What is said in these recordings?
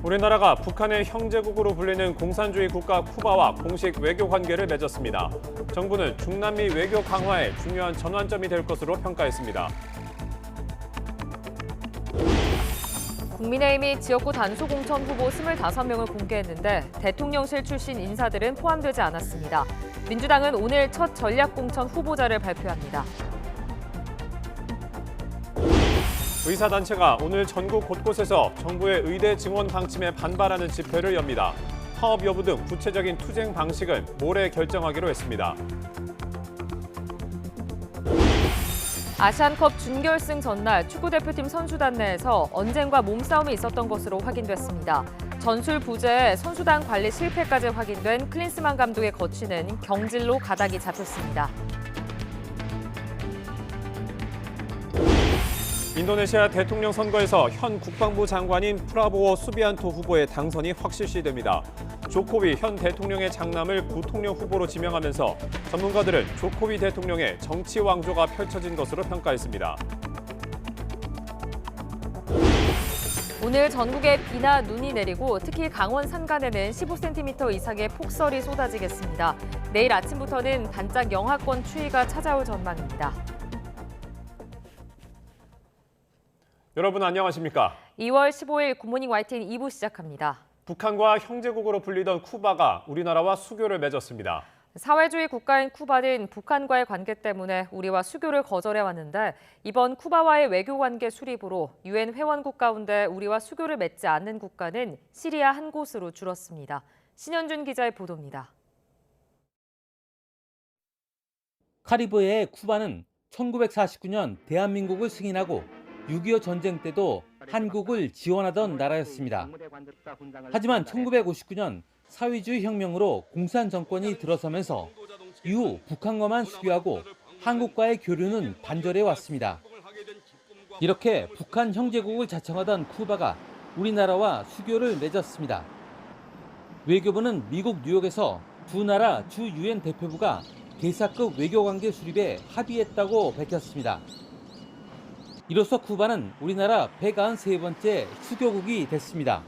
우리나라가 북한의 형제국으로 불리는 공산주의 국가 쿠바와 공식 외교 관계를 맺었습니다. 정부는 중남미 외교 강화에 중요한 전환점이 될 것으로 평가했습니다. 국민의힘이 지역구 단수공천 후보 25명을 공개했는데 대통령실 출신 인사들은 포함되지 않았습니다. 민주당은 오늘 첫 전략공천 후보자를 발표합니다. 의사단체가 오늘 전국 곳곳에서 정부의 의대 증원 방침에 반발하는 집회를 엽니다. 파업 여부 등 구체적인 투쟁 방식은 모레 결정하기로 했습니다. 아시안컵 준결승 전날 축구대표팀 선수단 내에서 언쟁과 몸싸움이 있었던 것으로 확인됐습니다. 전술 부재에 선수단 관리 실패까지 확인된 클린스만 감독의 거취는 경질로 가닥이 잡혔습니다. 인도네시아 대통령 선거에서 현 국방부 장관인 프라보워 수비안토 후보의 당선이 확실시됩니다. 조코위 현 대통령의 장남을 부통령 후보로 지명하면서 전문가들은 조코위 대통령의 정치 왕조가 펼쳐진 것으로 평가했습니다. 오늘 전국에 비나 눈이 내리고 특히 강원 산간에는 15cm 이상의 폭설이 쏟아지겠습니다. 내일 아침부터는 반짝 영하권 추위가 찾아올 전망입니다. 여러분 안녕하십니까? 2월 15일 굿모닝 YTN 2부 시작합니다. 북한과 형제국으로 불리던 쿠바가 우리나라와 수교를 맺었습니다. 사회주의 국가인 쿠바는 북한과의 관계 때문에 우리와 수교를 거절해왔는데 이번 쿠바와의 외교관계 수립으로 유엔 회원국 가운데 우리와 수교를 맺지 않는 국가는 시리아 한 곳으로 줄었습니다. 신현준 기자의 보도입니다. 카리브해의 쿠바는 1949년 대한민국을 승인하고 6.25 전쟁 때도 한국을 지원하던 나라였습니다. 하지만 1959년 사회주의 혁명으로 공산 정권이 들어서면서 이후 북한과만 수교하고 한국과의 교류는 단절해 왔습니다. 이렇게 북한 형제국을 자청하던 쿠바가 우리나라와 수교를 맺었습니다. 외교부는 미국 뉴욕에서 두 나라 주 유엔 대표부가 대사급 외교관계 수립에 합의했다고 밝혔습니다. 이로써 쿠바는 우리나라 193번째 수교국이 됐습니다.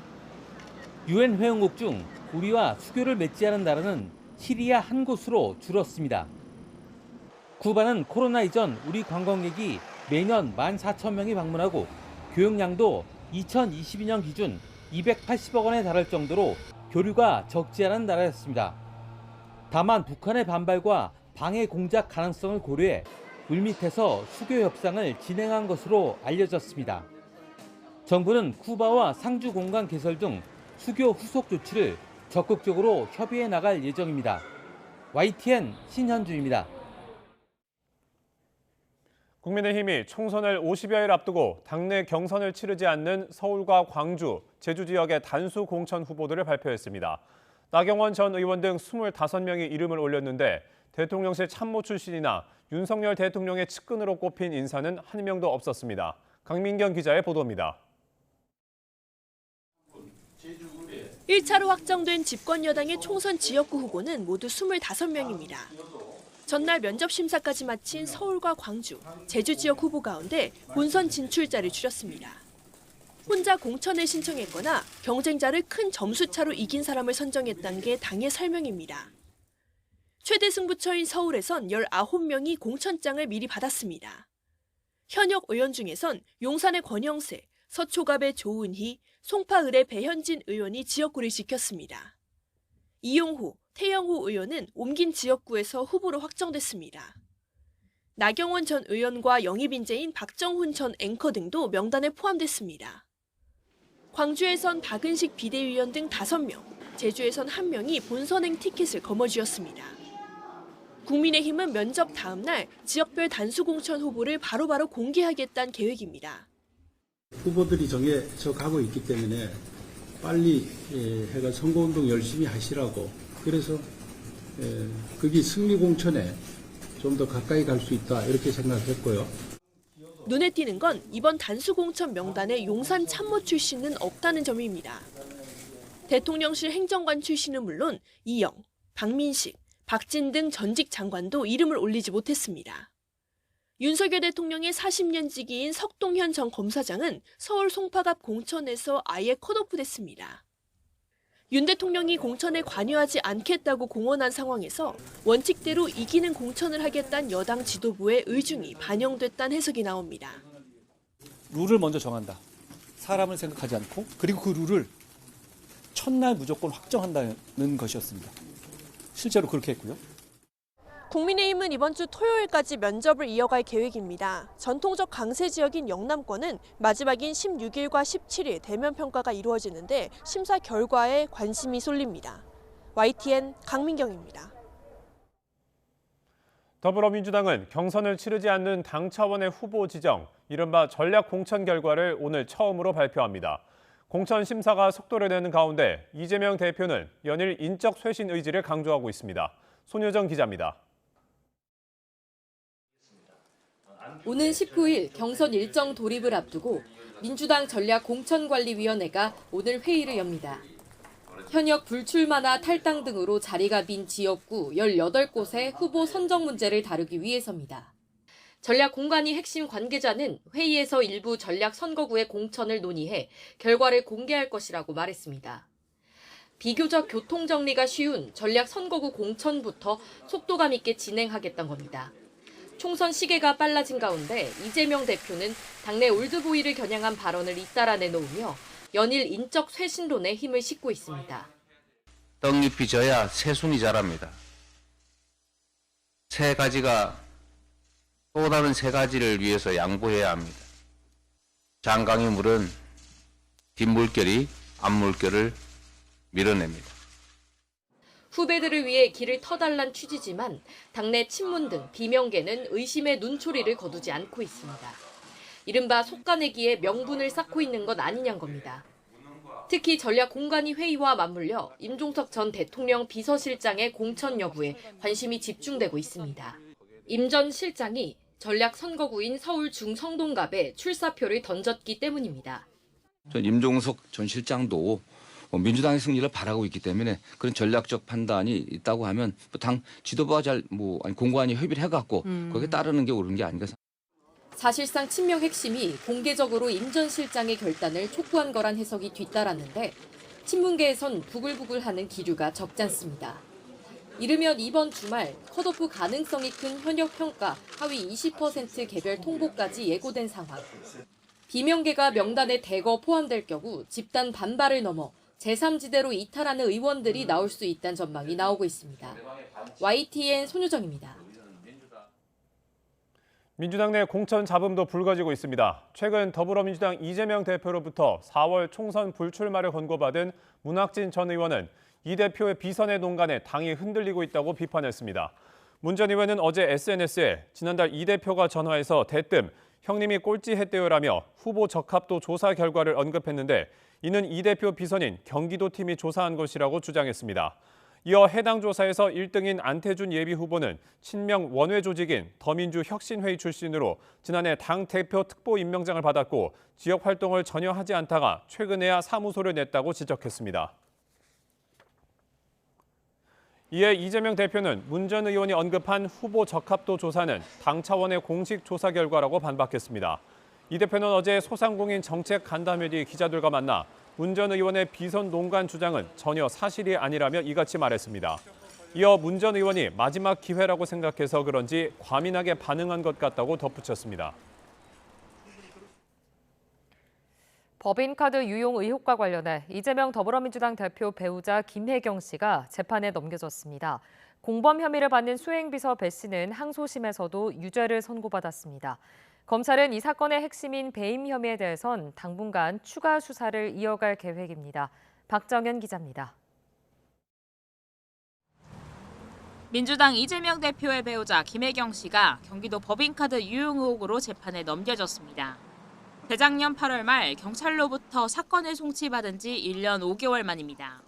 유엔 회원국 중 우리와 수교를 맺지 않은 나라는 시리아 한 곳으로 줄었습니다. 쿠바는 코로나 이전 우리 관광객이 매년 14,000명이 방문하고 교역량도 2022년 기준 280억 원에 달할 정도로 교류가 적지 않은 나라였습니다. 다만 북한의 반발과 방해 공작 가능성을 고려해 물밑에서 수교 협상을 진행한 것으로 알려졌습니다. 정부는 쿠바와 상주 공간 개설 등 수교 후속 조치를 적극적으로 협의해 나갈 예정입니다. YTN 신현주입니다. 국민의힘이 총선을 50여일 앞두고 당내 경선을 치르지 않는 서울과 광주, 제주 지역의 단수 공천 후보들을 발표했습니다. 나경원 전 의원 등 25명이 이름을 올렸는데 대통령실 참모 출신이나 윤석열 대통령의 측근으로 꼽힌 인사는 한 명도 없었습니다. 강민경 기자의 보도입니다. 1차로 확정된 집권여당의 총선 지역구 후보는 모두 25명입니다. 전날 면접 심사까지 마친 서울과 광주, 제주 지역 후보 가운데 본선 진출자를 줄였습니다. 혼자 공천을 신청했거나 경쟁자를 큰 점수차로 이긴 사람을 선정했다는 게 당의 설명입니다. 최대 승부처인 서울에선 19명이 공천장을 미리 받았습니다. 현역 의원 중에선 용산의 권영세, 서초갑의 조은희, 송파을의 배현진 의원이 지역구를 지켰습니다. 이용호, 태영호 의원은 옮긴 지역구에서 후보로 확정됐습니다. 나경원 전 의원과 영입인재인 박정훈 전 앵커 등도 명단에 포함됐습니다. 광주에선 박은식 비대위원 등 5명, 제주에선 1명이 본선행 티켓을 거머쥐었습니다. 국민의힘은 면접 다음 날 지역별 단수공천 후보를 바로바로 공개하겠다는 계획입니다. 후보들이 정해져 가고 있기 때문에 빨리 해가 선거운동 열심히 하시라고, 그래서 그게 승리공천에 좀 더 가까이 갈 수 있다 이렇게 생각했고요. 눈에 띄는 건 이번 단수공천 명단에 용산 참모 출신은 없다는 점입니다. 대통령실 행정관 출신은 물론 이영, 박민식, 박진 등 전직 장관도 이름을 올리지 못했습니다. 윤석열 대통령의 40년 지기인 석동현 전 검사장은 서울 송파갑 공천에서 아예 컷오프 됐습니다. 윤 대통령이 공천에 관여하지 않겠다고 공언한 상황에서 원칙대로 이기는 공천을 하겠다는 여당 지도부의 의중이 반영됐다는 해석이 나옵니다. 룰을 먼저 정한다. 사람을 생각하지 않고 그리고 그 룰을 첫날 무조건 확정한다는 것이었습니다. 실제로 그렇게 했고요. 국민의힘은 이번 주 토요일까지 면접을 이어갈 계획입니다. 전통적 강세 지역인 영남권은 마지막인 16일과 17일 대면 평가가 이루어지는데 심사 결과에 관심이 쏠립니다. YTN 강민경입니다. 더불어민주당은 경선을 치르지 않는 당 차원의 후보 지정, 이른바 전략 공천 결과를 오늘 처음으로 발표합니다. 공천 심사가 속도를 내는 가운데 이재명 대표는 연일 인적 쇄신 의지를 강조하고 있습니다. 손효정 기자입니다. 오는 19일 경선 일정 돌입을 앞두고 민주당 전략공천관리위원회가 오늘 회의를 엽니다. 현역 불출마나 탈당 등으로 자리가 빈 지역구 18곳의 후보 선정 문제를 다루기 위해서입니다. 전략공관위 핵심 관계자는 회의에서 일부 전략선거구의 공천을 논의해 결과를 공개할 것이라고 말했습니다. 비교적 교통정리가 쉬운 전략선거구 공천부터 속도감 있게 진행하겠다는 겁니다. 총선 시계가 빨라진 가운데 이재명 대표는 당내 올드보이를 겨냥한 발언을 잇따라 내놓으며 연일 인적 쇄신론에 힘을 싣고 있습니다. 떡잎이 져야 새순이 자랍니다. 새 가지가 또 다른 새 가지를 위해서 양보해야 합니다. 장강의 물은 뒷물결이 앞물결을 밀어냅니다. 후배들을 위해 길을 터달란 취지지만 당내 친문 등 비명계는 의심의 눈초리를 거두지 않고 있습니다. 이른바 속가내기에 명분을 쌓고 있는 것 아니냐는 겁니다. 특히 전략공관위 회의와 맞물려 임종석 전 대통령 비서실장의 공천 여부에 관심이 집중되고 있습니다. 임 전 실장이 전략선거구인 서울 중성동갑에 출사표를 던졌기 때문입니다. 임종석 전 실장도 민주당의 승리를 바라고 있기 때문에 그런 전략적 판단이 있다고 하면 당 지도부가 공관위 협의를 해갖고 거기에 따르는 게 옳은 게 아닌가. 사실상 친명 핵심이 공개적으로 임 전 실장의 결단을 촉구한 거란 해석이 뒤따랐는데 친문계에선 부글부글하는 기류가 적지 않습니다. 이르면 이번 주말 컷오프 가능성이 큰 현역 평가 하위 20% 개별 통보까지 예고된 상황. 비명계가 명단에 대거 포함될 경우 집단 반발을 넘어 제3지대로 이탈하는 의원들이 나올 수 있다는 전망이 나오고 있습니다. YTN 손효정입니다. 민주당 내 공천 잡음도 불거지고 있습니다. 최근 더불어민주당 이재명 대표로부터 4월 총선 불출마를 권고받은 문학진 전 의원은 이 대표의 비선의 농간에 당이 흔들리고 있다고 비판했습니다. 문 전 의원은 어제 SNS에 지난달 이 대표가 전화해서 대뜸 형님이 꼴찌했대요라며 후보 적합도 조사 결과를 언급했는데 이는 이 대표 비선인 경기도팀이 조사한 것이라고 주장했습니다. 이어 해당 조사에서 1등인 안태준 예비후보는 친명 원외 조직인 더민주혁신회의 출신으로 지난해 당 대표 특보 임명장을 받았고 지역 활동을 전혀 하지 않다가 최근에야 사무소를 냈다고 지적했습니다. 이에 이재명 대표는 문 전 의원이 언급한 후보 적합도 조사는 당 차원의 공식 조사 결과라고 반박했습니다. 이 대표는 어제 소상공인 정책 간담회 뒤 기자들과 만나 문 전 의원의 비선 농간 주장은 전혀 사실이 아니라며 이같이 말했습니다. 이어 문 전 의원이 마지막 기회라고 생각해서 그런지 과민하게 반응한 것 같다고 덧붙였습니다. 법인카드 유용 의혹과 관련해 이재명 더불어민주당 대표 배우자 김혜경 씨가 재판에 넘겨졌습니다. 공범 혐의를 받는 수행비서 배 씨는 항소심에서도 유죄를 선고받았습니다. 검찰은 이 사건의 핵심인 배임 혐의에 대해선 당분간 추가 수사를 이어갈 계획입니다. 박정현 기자입니다. 민주당 이재명 대표의 배우자 김혜경 씨가 경기도 법인카드 유용 의혹으로 재판에 넘겨졌습니다. 재작년 8월 말 경찰로부터 사건을 송치받은 지 1년 5개월 만입니다.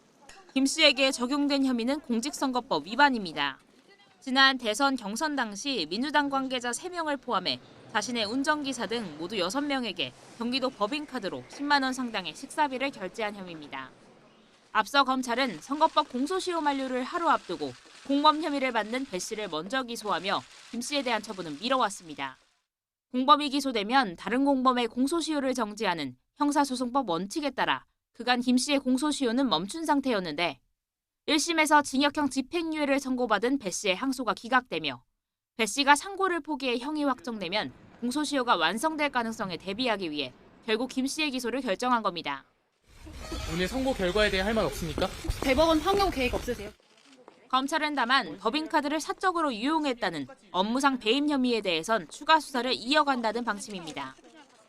김 씨에게 적용된 혐의는 공직선거법 위반입니다. 지난 대선 경선 당시 민주당 관계자 3명을 포함해 자신의 운전기사 등 모두 6명에게 경기도 법인카드로 10만 원 상당의 식사비를 결제한 혐의입니다. 앞서 검찰은 선거법 공소시효 만료를 하루 앞두고 공범 혐의를 받는 배 씨를 먼저 기소하며 김 씨에 대한 처분은 미뤄왔습니다. 공범이 기소되면 다른 공범의 공소시효를 정지하는 형사소송법 원칙에 따라 그간 김 씨의 공소시효는 멈춘 상태였는데 1심에서 징역형 집행유예를 선고받은 배 씨의 항소가 기각되며 배 씨가 상고를 포기해 형이 확정되면 공소시효가 완성될 가능성에 대비하기 위해 결국 김 씨의 기소를 결정한 겁니다. 오늘 선고 결과에 대해 할 말 없습니까? 대법원 판결 계획 없으세요? 검찰은 다만 법인카드를 사적으로 유용했다는 업무상 배임 혐의에 대해선 추가 수사를 이어간다는 방침입니다.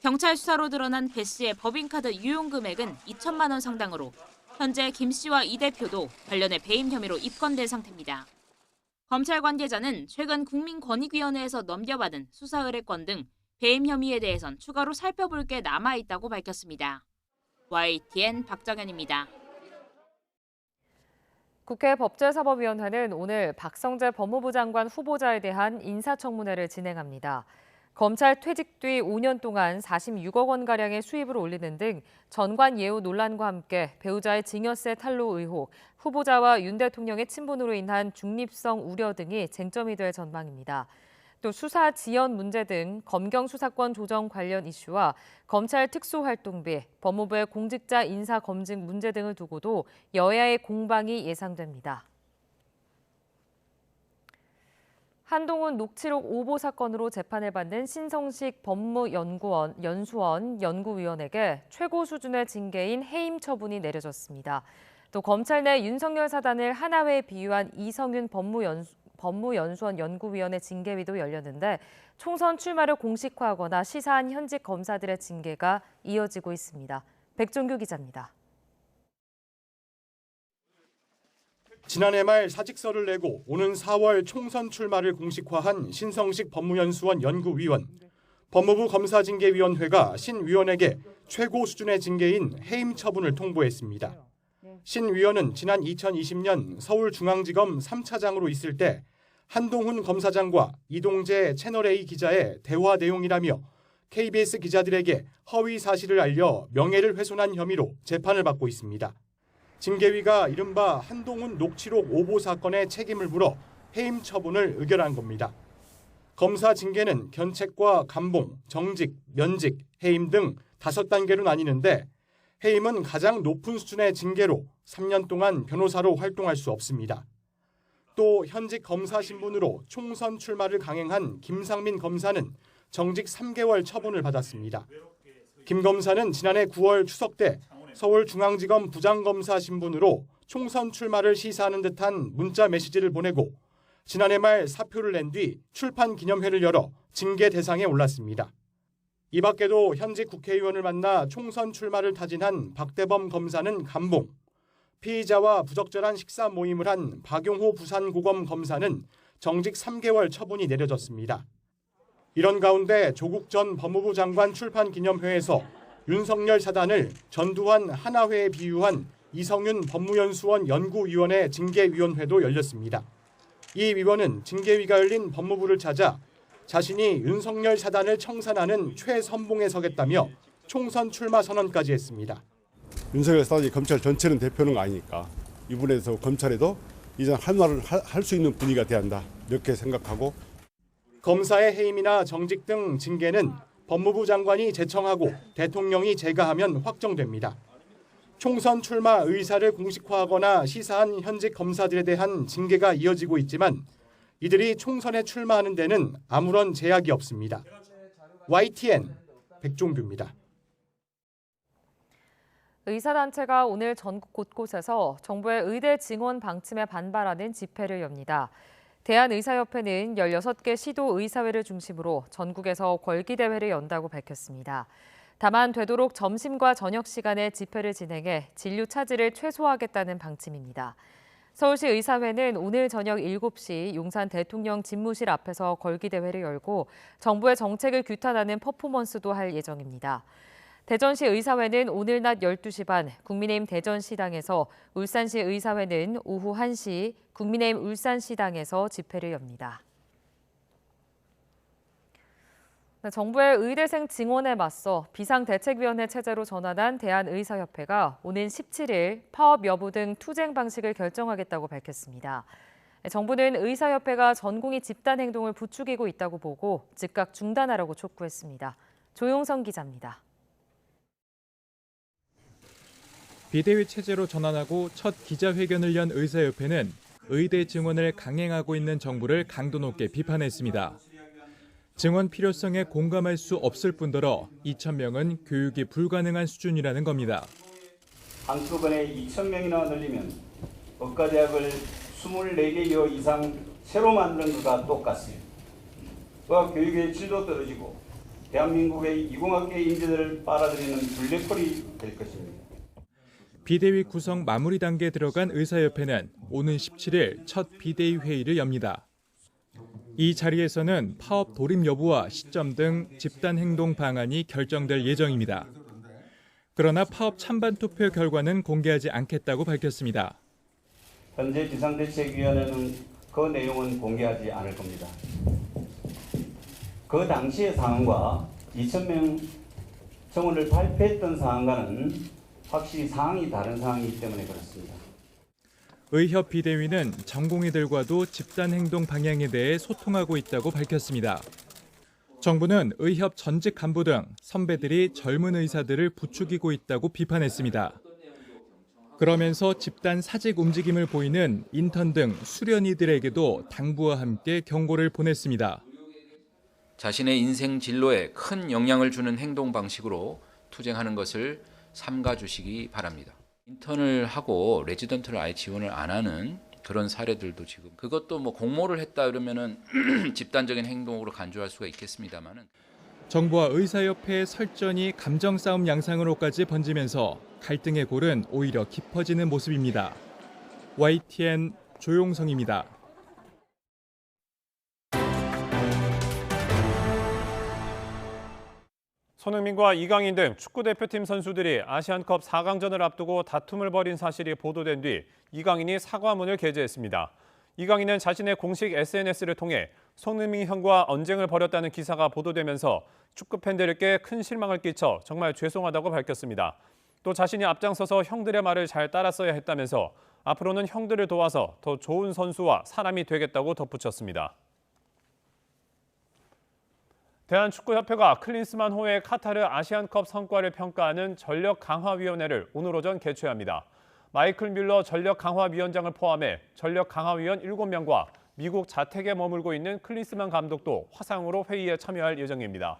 경찰 수사로 드러난 배 씨의 법인카드 유용 금액은 2천만 원 상당으로 현재 김 씨와 이 대표도 관련해 배임 혐의로 입건된 상태입니다. 검찰 관계자는 최근 국민권익위원회에서 넘겨받은 수사 의뢰권 등 배임 혐의에 대해선 추가로 살펴볼 게 남아있다고 밝혔습니다. YTN 박정현입니다. 국회 법제사법위원회는 오늘 박성재 법무부 장관 후보자에 대한 인사청문회를 진행합니다. 검찰 퇴직 뒤 5년 동안 46억 원가량의 수입을 올리는 등 전관 예우 논란과 함께 배우자의 증여세 탈루 의혹, 후보자와 윤 대통령의 친분으로 인한 중립성 우려 등이 쟁점이 될 전망입니다. 또 수사 지연 문제 등 검경 수사권 조정 관련 이슈와 검찰 특수활동비, 법무부의 공직자 인사 검증 문제 등을 두고도 여야의 공방이 예상됩니다. 한동훈 녹취록 오보 사건으로 재판을 받는 신성식 법무연수원 연구위원에게 최고 수준의 징계인 해임 처분이 내려졌습니다. 또 검찰 내 윤석열 사단을 하나회에 비유한 이성윤 법무연수원 연구위원회 징계위도 열렸는데 총선 출마를 공식화하거나 시사한 현직 검사들의 징계가 이어지고 있습니다. 백종규 기자입니다. 지난해 말 사직서를 내고 오는 4월 총선 출마를 공식화한 신성식 법무연수원 연구위원. 법무부 검사징계위원회가 신 위원에게 최고 수준의 징계인 해임 처분을 통보했습니다. 신 위원은 지난 2020년 서울중앙지검 3차장으로 있을 때 한동훈 검사장과 이동재 채널A 기자의 대화 내용이라며 KBS 기자들에게 허위 사실을 알려 명예를 훼손한 혐의로 재판을 받고 있습니다. 징계위가 이른바 한동훈 녹취록 오보 사건의 책임을 물어 해임 처분을 의결한 겁니다. 검사 징계는 견책과 감봉, 정직, 면직, 해임 등 5단계로 나뉘는데 해임은 가장 높은 수준의 징계로 3년 동안 변호사로 활동할 수 없습니다. 또 현직 검사 신분으로 총선 출마를 강행한 김상민 검사는 정직 3개월 처분을 받았습니다. 김 검사는 지난해 9월 추석 때 서울중앙지검 부장검사 신분으로 총선 출마를 시사하는 듯한 문자 메시지를 보내고 지난해 말 사표를 낸 뒤 출판 기념회를 열어 징계 대상에 올랐습니다. 이 밖에도 현직 국회의원을 만나 총선 출마를 타진한 박대범 검사는 감봉, 피의자와 부적절한 식사 모임을 한 박용호 부산고검 검사는 정직 3개월 처분이 내려졌습니다. 이런 가운데 조국 전 법무부 장관 출판 기념회에서 윤석열 사단을 전두환 하나회에 비유한 이성윤 법무연수원 연구위원회 징계위원회도 열렸습니다. 이 위원은 징계위가 열린 법무부를 찾아 자신이 윤석열 사단을 청산하는 최선봉에 서겠다며 총선 출마 선언까지 했습니다. 윤석열 사단이 검찰 전체는 대표는 아니니까 이 부분에서 검찰에도 이제 할 말을 할 수 있는 분위기가 돼야 한다 이렇게 생각하고 검사의 해임이나 정직 등 징계는 법무부 장관이 제청하고 대통령이 제가하면 확정됩니다. 총선 출마 의사를 공식화하거나 시사한 현직 검사들에 대한 징계가 이어지고 있지만 이들이 총선에 출마하는 데는 아무런 제약이 없습니다. YTN 백종규입니다. 의사단체가 오늘 전국 곳곳에서 정부의 의대 증원 방침에 반발하는 집회를 엽니다. 대한의사협회는 16개 시도 의사회를 중심으로 전국에서 궐기대회를 연다고 밝혔습니다. 다만 되도록 점심과 저녁 시간에 집회를 진행해 진료 차질을 최소화하겠다는 방침입니다. 서울시 의사회는 오늘 저녁 7시 용산 대통령 집무실 앞에서 궐기대회를 열고 정부의 정책을 규탄하는 퍼포먼스도 할 예정입니다. 대전시 의사회는 오늘 낮 12시 반 국민의힘 대전시당에서, 울산시 의사회는 오후 1시 국민의힘 울산시당에서 집회를 엽니다. 정부의 의대생 증원에 맞서 비상대책위원회 체제로 전환한 대한의사협회가 오는 17일 파업 여부 등 투쟁 방식을 결정하겠다고 밝혔습니다. 정부는 의사협회가 전공의 집단 행동을 부추기고 있다고 보고 즉각 중단하라고 촉구했습니다. 조용성 기자입니다. 비대위 체제로 전환하고 첫 기자회견을 연 의사협회는 의대 증원을 강행하고 있는 정부를 강도 높게 비판했습니다. 증원 필요성에 공감할 수 없을 뿐더러 2,000명은 교육이 불가능한 수준이라는 겁니다. 한꺼번에 2,000명이나 늘리면 의과대학을 24개 이상 새로 만드는 것과 똑같습니다. 의학교육의 질도 떨어지고 대한민국의 이공학계 인재들을 빨아들이는 블랙홀이 될 것입니다. 비대위 구성 마무리 단계에 들어간 의사협회는 오는 17일 첫 비대위 회의를 엽니다. 이 자리에서는 파업 돌입 여부와 시점 등 집단 행동 방안이 결정될 예정입니다. 그러나 파업 찬반 투표 결과는 공개하지 않겠다고 밝혔습니다. 현재 비상대책위원회는 그 내용은 공개하지 않을 겁니다. 그 당시의 상황과 2,000명 정원을 발표했던 상황과는 확실히 상황이 다른 상황이기 때문에 그렇습니다. 의협 비대위는 전공의들과도 집단 행동 방향에 대해 소통하고 있다고 밝혔습니다. 정부는 의협 전직 간부 등 선배들이 젊은 의사들을 부추기고 있다고 비판했습니다. 그러면서 집단 사직 움직임을 보이는 인턴 등 수련의들에게도 당부와 함께 경고를 보냈습니다. 자신의 인생 진로에 큰 영향을 주는 행동 방식으로 투쟁하는 것을 삼가 주시기 바랍니다. 인턴을 하고 레지던트를 아예 지원을 안 하는 그런 사례들도 지금 그것도 뭐 공모를 했다 그러면은 집단적인 행동으로 간주할 수가 있겠습니다만은 정부와 의사협회의 설전이 감정 싸움 양상으로까지 번지면서 갈등의 골은 오히려 깊어지는 모습입니다. YTN 조용성입니다. 손흥민과 이강인 등 축구대표팀 선수들이 아시안컵 4강전을 앞두고 다툼을 벌인 사실이 보도된 뒤 이강인이 사과문을 게재했습니다. 이강인은 자신의 공식 SNS를 통해 손흥민 형과 언쟁을 벌였다는 기사가 보도되면서 축구 팬들에게 큰 실망을 끼쳐 정말 죄송하다고 밝혔습니다. 또 자신이 앞장서서 형들의 말을 잘 따랐어야 했다면서 앞으로는 형들을 도와서 더 좋은 선수와 사람이 되겠다고 덧붙였습니다. 대한축구협회가 클린스만 호의 카타르 아시안컵 성과를 평가하는 전력강화위원회를 오늘 오전 개최합니다. 마이클 뮬러 전력강화위원장을 포함해 전력강화위원 7명과 미국 자택에 머물고 있는 클린스만 감독도 화상으로 회의에 참여할 예정입니다.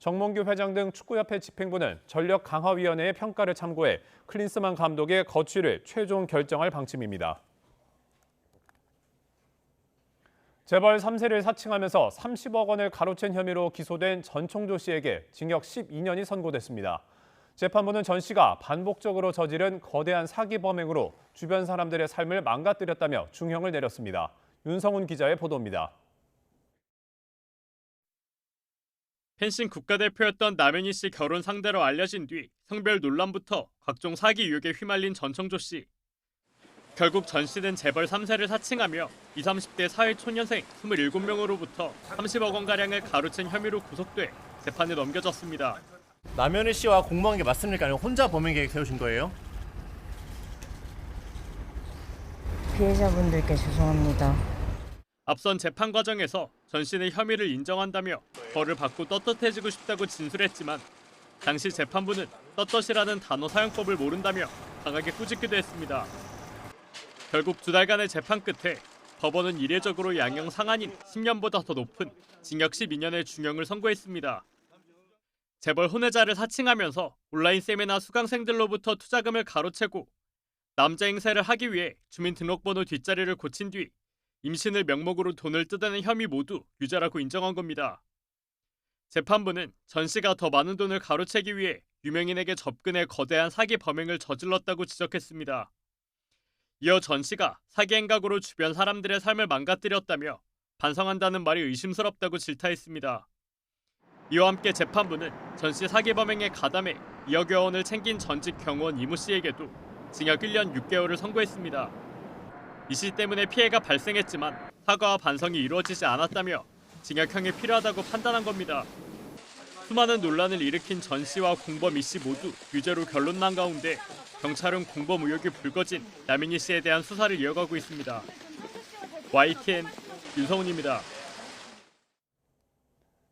정몽규 회장 등 축구협회 집행부는 전력강화위원회의 평가를 참고해 클린스만 감독의 거취를 최종 결정할 방침입니다. 재벌 3세를 사칭하면서 30억 원을 가로챈 혐의로 기소된 전총조 씨에게 징역 12년이 선고됐습니다. 재판부는 전 씨가 반복적으로 저지른 거대한 사기 범행으로 주변 사람들의 삶을 망가뜨렸다며 중형을 내렸습니다. 윤성훈 기자의 보도입니다. 펜싱 국가대표였던 남현희 씨 결혼 상대로 알려진 뒤 성별 논란부터 각종 사기 유혹에 휘말린 전총조 씨. 결국 전 씨는 재벌 3세를 사칭하며 20, 30대 사회초년생 27명으로부터 30억 원가량을 가로챈 혐의로 구속돼 재판에 넘겨졌습니다. 남현희 씨와 공모한 게 맞습니까? 아니면 혼자 범행 계획 세우신 거예요? 피해자분들께 죄송합니다. 앞선 재판 과정에서 전 씨는 혐의를 인정한다며 벌을 받고 떳떳해지고 싶다고 진술했지만 당시 재판부는 떳떳이라는 단어 사용법을 모른다며 강하게 꾸짖기도 했습니다. 결국 2달간의 재판 끝에 법원은 이례적으로 양형 상한인 10년보다 더 높은 징역 12년의 중형을 선고했습니다. 재벌 혼외자를 사칭하면서 온라인 세미나 수강생들로부터 투자금을 가로채고 남자 행세를 하기 위해 주민등록번호 뒷자리를 고친 뒤 임신을 명목으로 돈을 뜯어낸 혐의 모두 유죄라고 인정한 겁니다. 재판부는 전 씨가 더 많은 돈을 가로채기 위해 유명인에게 접근해 거대한 사기 범행을 저질렀다고 지적했습니다. 이어 전 씨가 사기 행각으로 주변 사람들의 삶을 망가뜨렸다며 반성한다는 말이 의심스럽다고 질타했습니다. 이와 함께 재판부는 전 씨 사기 범행에 가담해 2억여 원을 챙긴 전직 경호원 이모 씨에게도 징역 1년 6개월을 선고했습니다. 이 씨 때문에 피해가 발생했지만 사과와 반성이 이루어지지 않았다며 징역형이 필요하다고 판단한 겁니다. 수많은 논란을 일으킨 전 씨와 공범 이 씨 모두 유죄로 결론 난 가운데 경찰은 공범 의혹이 불거진 남현희 씨에 대한 수사를 이어가고 있습니다. YTN 윤성훈입니다.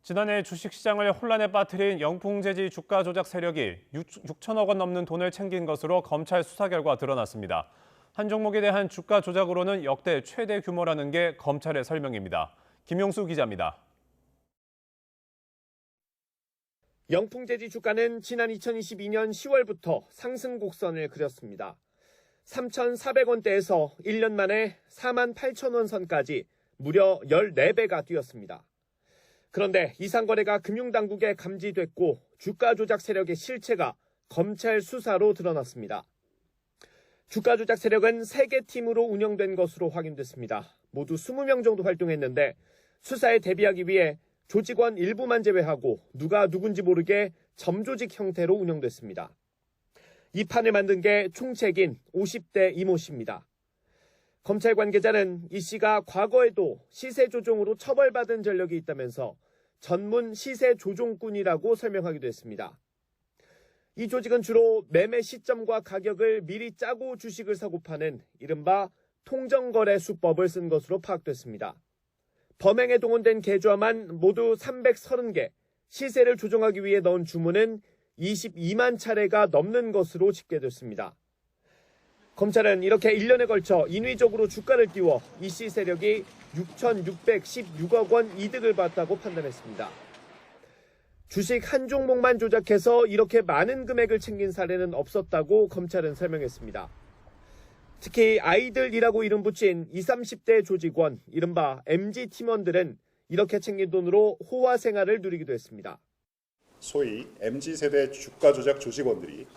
지난해 주식시장을 혼란에 빠뜨린 영풍재지 주가 조작 세력이 6천억 원 넘는 돈을 챙긴 것으로 검찰 수사 결과 드러났습니다. 한 종목에 대한 주가 조작으로는 역대 최대 규모라는 게 검찰의 설명입니다. 김용수 기자입니다. 영풍재지 주가는 지난 2022년 10월부터 상승 곡선을 그렸습니다. 3,400원대에서 1년 만에 48,000원 선까지 무려 14배가 뛰었습니다. 그런데 이상 거래가 금융당국에 감지됐고 주가 조작 세력의 실체가 검찰 수사로 드러났습니다. 주가 조작 세력은 3개 팀으로 운영된 것으로 확인됐습니다. 모두 20명 정도 활동했는데 수사에 대비하기 위해 조직원 일부만 제외하고 누가 누군지 모르게 점조직 형태로 운영됐습니다. 이 판을 만든 게 총책인 50대 이모 씨입니다. 검찰 관계자는 이 씨가 과거에도 시세 조종으로 처벌받은 전력이 있다면서 전문 시세 조종꾼이라고 설명하기도 했습니다. 이 조직은 주로 매매 시점과 가격을 미리 짜고 주식을 사고 파는 이른바 통정거래 수법을 쓴 것으로 파악됐습니다. 범행에 동원된 계좌만 모두 330개, 시세를 조정하기 위해 넣은 주문은 22만 차례가 넘는 것으로 집계됐습니다. 검찰은 이렇게 1년에 걸쳐 인위적으로 주가를 띄워 이 씨 세력이 6,616억 원 이득을 봤다고 판단했습니다. 주식 한 종목만 조작해서 이렇게 많은 금액을 챙긴 사례는 없었다고 검찰은 설명했습니다. 특히 아이들이라고 이름 붙인 20, 30대 조직원, 이른바 MG 팀원들은 이렇게 챙긴 돈으로 호화 생활을 누리기도 했습니다. 소위 MZ세대 주가 조작 조직원들이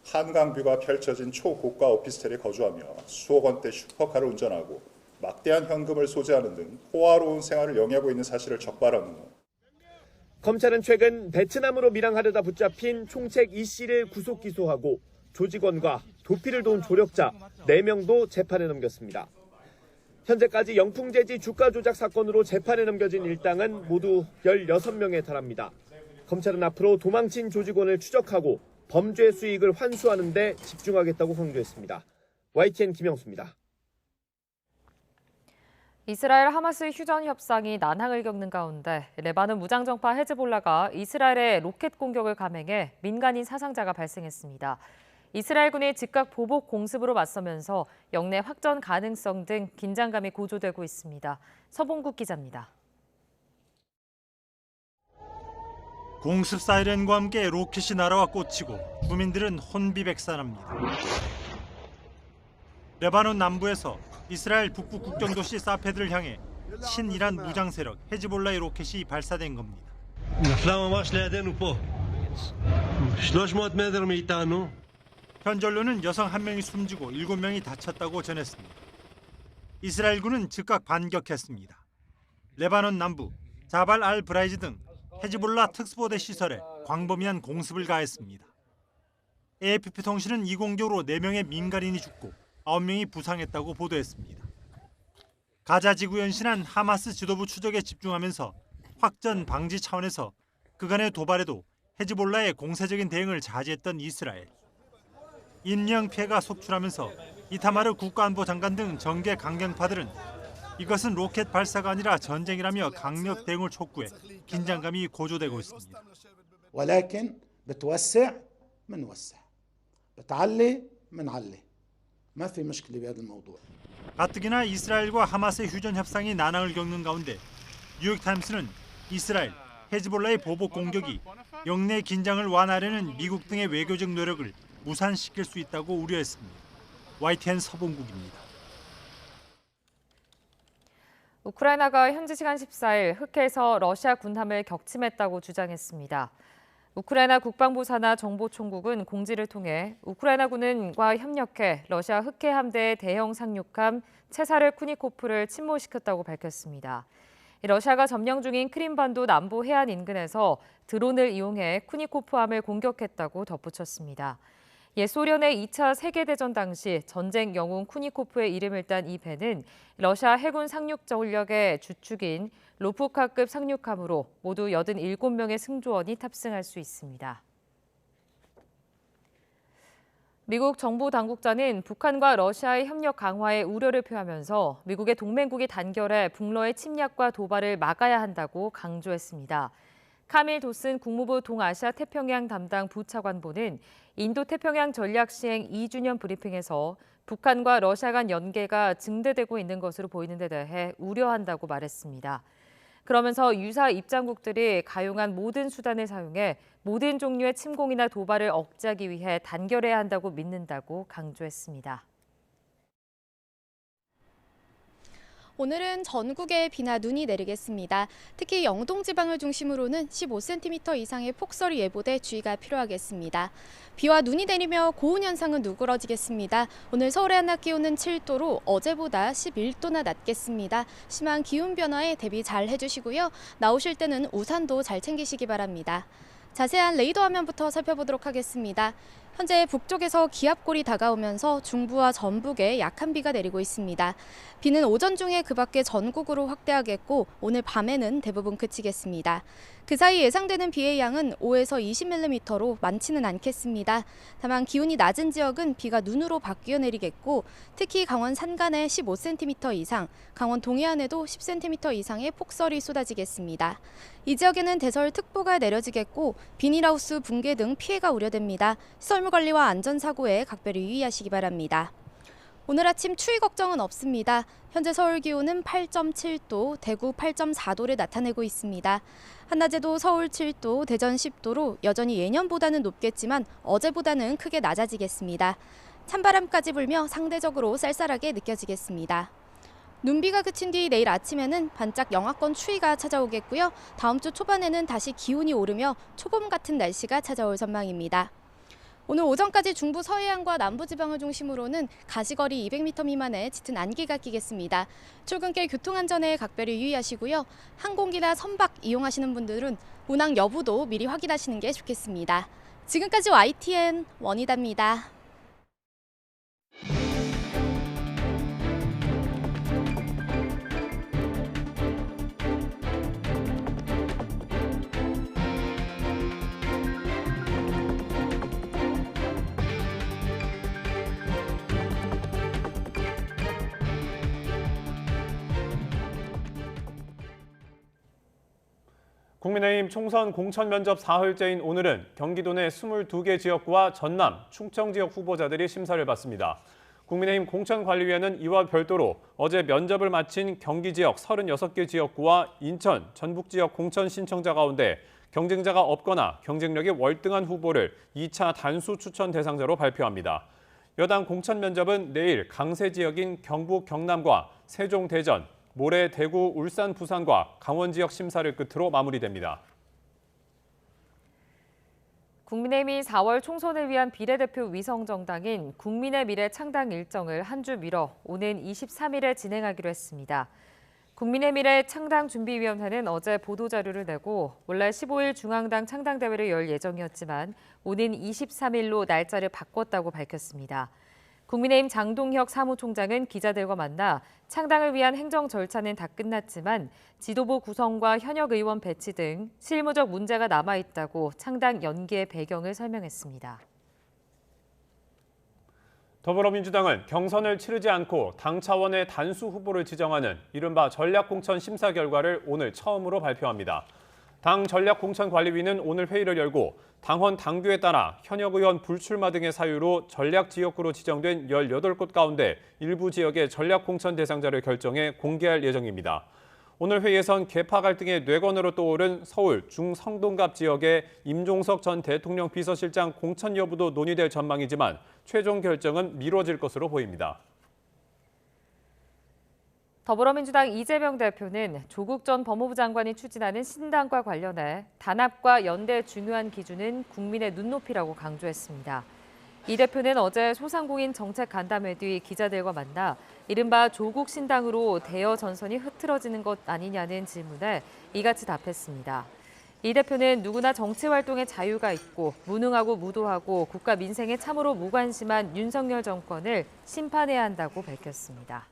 한강뷰가 펼쳐진 초고가 오피스텔에 거주하며 수억 원대 슈퍼카를 운전하고 막대한 현금을 소지하는 등 호화로운 생활을 영위하고 있는 사실을 적발한 후 검찰은 최근 베트남으로 밀항하려다 붙잡힌 총책 이 씨를 구속 기소하고 조직원과 도피를 도운 조력자 4명도 재판에 넘겼습니다. 현재까지 영풍재지 주가 조작 사건으로 재판에 넘겨진 일당은 모두 16명에 달합니다. 검찰은 앞으로 도망친 조직원을 추적하고 범죄 수익을 환수하는 데 집중하겠다고 강조했습니다. YTN 김영수입니다. 이스라엘 하마스 휴전 협상이 난항을 겪는 가운데 레바논 무장정파 헤즈볼라가 이스라엘에 로켓 공격을 감행해 민간인 사상자가 발생했습니다. 이스라엘군이 즉각 보복 공습으로 맞서면서 영내 확전 가능성 등 긴장감이 고조되고 있습니다. 서봉국 기자입니다. 공습 사이렌과 함께 로켓이 날아와 꽂히고 주민들은 혼비백산합니다. 레바논 남부에서 이스라엘 북부 국경도시 사페드를 향해 친이란 무장 세력 헤즈볼라의 로켓이 발사된 겁니다. 현지 언론은 여성 1명이 숨지고 7명이 다쳤다고 전했습니다. 이스라엘군은 즉각 반격했습니다. 레바논 남부 자발 알 브라이즈 등 헤즈볼라 특수부대 시설에 광범위한 공습을 가했습니다. AFP 통신은 이 공격으로 4명의 민간인이 죽고 9명이 부상했다고 보도했습니다. 가자 지구 연신한 하마스 지도부 추적에 집중하면서 확전 방지 차원에서 그간의 도발에도 헤즈볼라의 공세적인 대응을 자제했던 이스라엘. 인명 피해가 속출하면서 이타마르 국가안보 장관 등 정계 강경파들은 이것은 로켓 발사가 아니라 전쟁이라며 강력 대응을 촉구해 긴장감이 고조되고 있습니다. ولكن بتوسع منوسع بتعلي منعلي ما في مشكلة بهذا الموضوع. 가뜩이나 이스라엘과 하마스의 휴전 협상이 난항을 겪는 가운데 뉴욕타임스는 이스라엘, 헤즈볼라의 보복 공격이 영내 긴장을 완화하려는 미국 등의 외교적 노력을 무산시킬 수 있다고 우려했습니다. YTN 서봉국입니다. 우크라이나가 현지 시간 14일 흑해에서 러시아 군함을 격침했다고 주장했습니다. 우크라이나 국방부 산하 정보총국은 공지를 통해 우크라이나군과 협력해 러시아 흑해 함대의 대형 상륙함 체사르 쿠니코프를 침몰시켰다고 밝혔습니다. 러시아가 점령 중인 크림반도 남부 해안 인근에서 드론을 이용해 쿠니코프함을 공격했다고 덧붙였습니다. 옛 소련의 2차 세계대전 당시 전쟁 영웅 쿠니코프의 이름을 딴 이 배는 러시아 해군 상륙 전력의 주축인 로프카급 상륙함으로 모두 87명의 승조원이 탑승할 수 있습니다. 미국 정부 당국자는 북한과 러시아의 협력 강화에 우려를 표하면서 미국의 동맹국이 단결해 북러의 침략과 도발을 막아야 한다고 강조했습니다. 카밀 도슨 국무부 동아시아 태평양 담당 부차관보는 인도태평양 전략 시행 2주년 브리핑에서 북한과 러시아 간 연계가 증대되고 있는 것으로 보이는 데 대해 우려한다고 말했습니다. 그러면서 유사 입장국들이 가용한 모든 수단을 사용해 모든 종류의 침공이나 도발을 억제하기 위해 단결해야 한다고 믿는다고 강조했습니다. 오늘은 전국에 비나 눈이 내리겠습니다. 특히 영동 지방을 중심으로는 15cm 이상의 폭설이 예보돼 주의가 필요하겠습니다. 비와 눈이 내리며 고온 현상은 누그러지겠습니다. 오늘 서울의 한낮 기온은 7도로 어제보다 11도나 낮겠습니다. 심한 기온 변화에 대비 잘 해주시고요. 나오실 때는 우산도 잘 챙기시기 바랍니다. 자세한 레이더 화면부터 살펴보도록 하겠습니다. 현재 북쪽에서 기압골이 다가오면서 중부와 전북에 약한 비가 내리고 있습니다. 비는 오전 중에 그 밖에 전국으로 확대하겠고 오늘 밤에는 대부분 그치겠습니다. 그 사이 예상되는 비의 양은 5에서 20mm로 많지는 않겠습니다. 다만 기온이 낮은 지역은 비가 눈으로 바뀌어 내리겠고 특히 강원 산간에 15cm 이상, 강원 동해안에도 10cm 이상의 폭설이 쏟아지겠습니다. 이 지역에는 대설특보가 내려지겠고 비닐하우스 붕괴 등 피해가 우려됩니다. 시설물 관리와 안전사고에 각별히 유의하시기 바랍니다. 오늘 아침 추위 걱정은 없습니다. 현재 서울 기온은 8.7도, 대구 8.4도를 나타내고 있습니다. 한낮에도 서울 7도, 대전 10도로 여전히 예년보다는 높겠지만 어제보다는 크게 낮아지겠습니다. 찬바람까지 불며 상대적으로 쌀쌀하게 느껴지겠습니다. 눈비가 그친 뒤 내일 아침에는 반짝 영하권 추위가 찾아오겠고요. 다음 주 초반에는 다시 기온이 오르며 초봄 같은 날씨가 찾아올 전망입니다. 오늘 오전까지 중부 서해안과 남부지방을 중심으로는 가시거리 200m 미만의 짙은 안개가 끼겠습니다. 출근길 교통안전에 각별히 유의하시고요. 항공기나 선박 이용하시는 분들은 운항 여부도 미리 확인하시는 게 좋겠습니다. 지금까지 YTN 원희다입니다. 국민의힘 총선 공천 면접 사흘째인 오늘은 경기도 내 22개 지역구와 전남, 충청 지역 후보자들이 심사를 받습니다. 국민의힘 공천관리위원회는 이와 별도로 어제 면접을 마친 경기 지역 36개 지역구와 인천, 전북 지역 공천 신청자 가운데 경쟁자가 없거나 경쟁력이 월등한 후보를 2차 단수 추천 대상자로 발표합니다. 여당 공천 면접은 내일 강세 지역인 경북, 경남과 세종, 대전, 모레 대구, 울산, 부산과 강원 지역 심사를 끝으로 마무리됩니다. 국민의힘이 4월 총선을 위한 비례대표 위성정당인 국민의 미래 창당 일정을 한 주 미뤄 오는 23일에 진행하기로 했습니다. 국민의 미래 창당준비위원회는 어제 보도자료를 내고 원래 15일 중앙당 창당대회를 열 예정이었지만 오는 23일로 날짜를 바꿨다고 밝혔습니다. 국민의힘 장동혁 사무총장은 기자들과 만나 창당을 위한 행정 절차는 다 끝났지만 지도부 구성과 현역 의원 배치 등 실무적 문제가 남아있다고 창당 연기의 배경을 설명했습니다. 더불어민주당은 경선을 치르지 않고 당 차원의 단수 후보를 지정하는 이른바 전략공천 심사 결과를 오늘 처음으로 발표합니다. 당 전략공천관리위는 오늘 회의를 열고 당헌 당규에 따라 현역 의원 불출마 등의 사유로 전략지역구로 지정된 18곳 가운데 일부 지역의 전략공천 대상자를 결정해 공개할 예정입니다. 오늘 회의에선 계파 갈등의 뇌관으로 떠오른 서울 중성동갑 지역의 임종석 전 대통령 비서실장 공천 여부도 논의될 전망이지만 최종 결정은 미뤄질 것으로 보입니다. 더불어민주당 이재명 대표는 조국 전 법무부 장관이 추진하는 신당과 관련해 단합과 연대의 중요한 기준은 국민의 눈높이라고 강조했습니다. 이 대표는 어제 소상공인 정책 간담회 뒤 기자들과 만나 이른바 조국 신당으로 대여 전선이 흐트러지는 것 아니냐는 질문에 이같이 답했습니다. 이 대표는 누구나 정치 활동에 자유가 있고 무능하고 무도하고 국가 민생에 참으로 무관심한 윤석열 정권을 심판해야 한다고 밝혔습니다.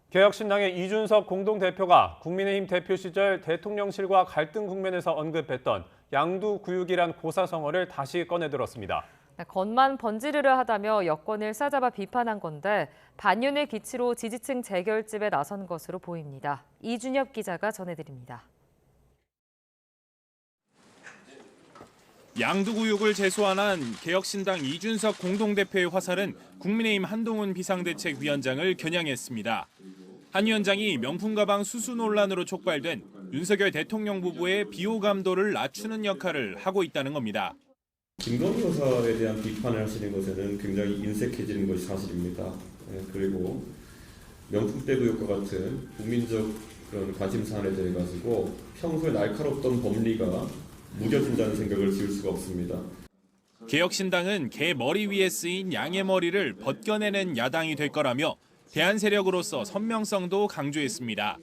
개혁신당의 이준석 공동대표가 국민의힘 대표 시절 대통령실과 갈등 국면에서 언급했던 양두구육이란 고사성어를 다시 꺼내들었습니다. 겉만 번지르르 하다며 여권을 싸잡아 비판한 건데 반윤의 기치로 지지층 재결집에 나선 것으로 보입니다. 이준엽 기자가 전해드립니다. 양두구육을 재소환한 개혁신당 이준석 공동대표의 화살은 국민의힘 한동훈 비상대책위원장을 겨냥했습니다. 한 위원장이 명품 가방 수수 논란으로 촉발된 윤석열 대통령 부부의 비호감도를 낮추는 역할을 하고 있다는 겁니다. 김건희 여사에 대한 비판을 하시는 것에는 굉장히 인색해지는 것이 사실입니다. 그리고 명품백 의혹과 같은 국민적 그런 관심 사안에 대해 가지고 평소에 날카롭던 법리가 무뎌진다는 생각을 지울 수가 없습니다. 개혁신당은 개 머리 위에 쓰인 양의 머리를 벗겨내는 야당이 될 거라며 대안 세력으로서 선명성도 강조했습니다.